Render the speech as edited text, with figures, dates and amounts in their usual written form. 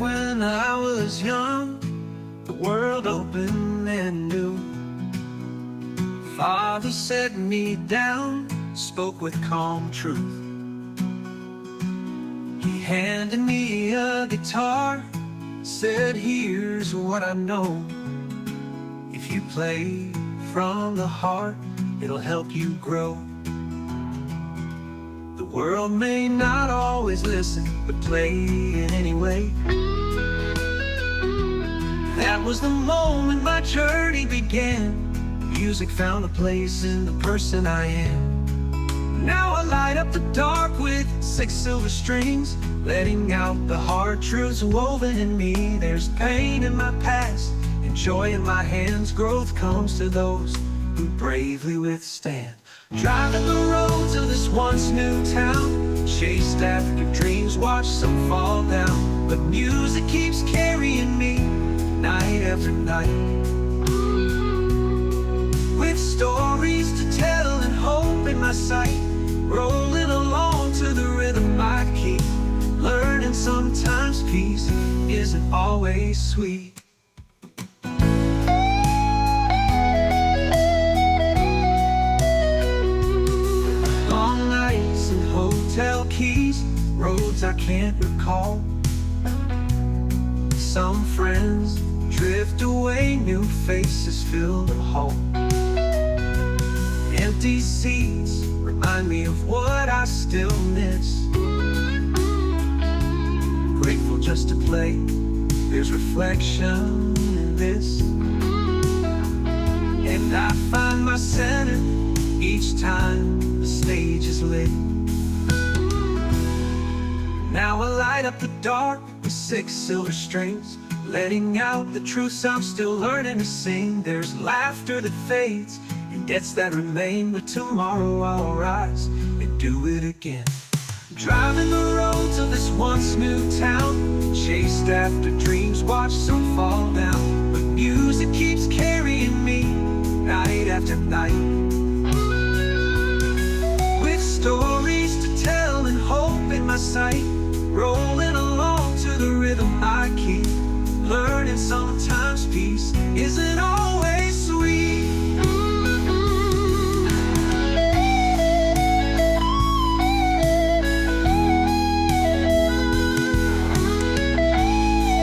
when I was young, the world open and new. Father set me down, spoke with calm truth. He handed me a guitar, said, here's what I know. If you play from the heart, it'll help you grow. The world may not always listen, but play it anyway. That was the moment my journey began. Music found a place in the person I am. Now I light up the dark with 6 silver strings, letting out the hard truths woven in me. There's pain in my past and joy in my hands. Growth comes to those who bravely withstand. Driving the roads of this once new town, chased after dreams, watched some fall down. But music keeps carrying me, night after night, with stories to tell and hope in my sight. Rolling along to the rhythm I keep, learning sometimes peace isn't always sweet. Long nights and hotel keys, roads I can't recall. Some friends drift away, new faces fill the hall. Empty seats remind me of what I still miss. Grateful just to play, there's reflection in this. And I find my center each time the stage is lit. Now I light up the dark with 6 silver strings, letting out the truths I'm still learning to sing. There's laughter that fades and debts that remain, but tomorrow I'll rise and do it again. Driving the roads of this once new town, chased after dreams, watched some fall down. But music keeps carrying me, night after night,